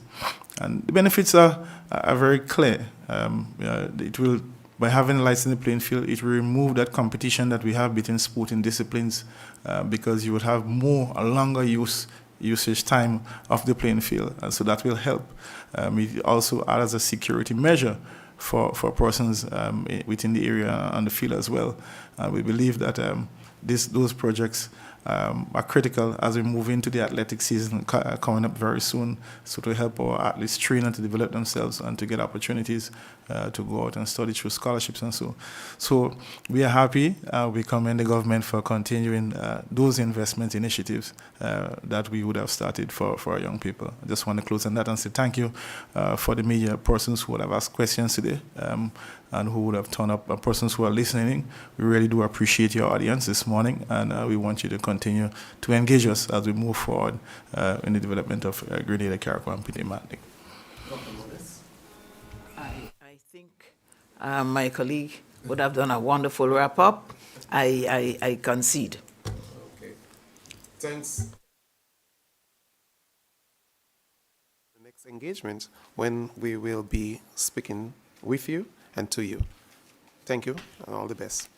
And the benefits are very clear. It will, by having lights in the playing field, it will remove that competition that we have between sporting disciplines because you would have a longer usage time of the playing field. And so that will help. It also acts as a security measure for persons within the area and the field as well. We believe that those projects are critical as we move into the athletic season coming up very soon, so to help our athletes train and to develop themselves and to get opportunities to go out and study through scholarships and so. So we are happy. We commend the government for continuing those investment initiatives that we would have started for our young people. I just want to close on that and say thank you for the media persons who would have asked questions today and who would have turned up, persons who are listening. We really do appreciate your audience this morning, and we want you to continue to engage us as we move forward in the development of Grenada, Carriacou, and Pite Matlick. I think my colleague would have done a wonderful wrap-up. I concede. Okay. Thanks. The next engagement when we will be speaking with you and to you. Thank you and all the best.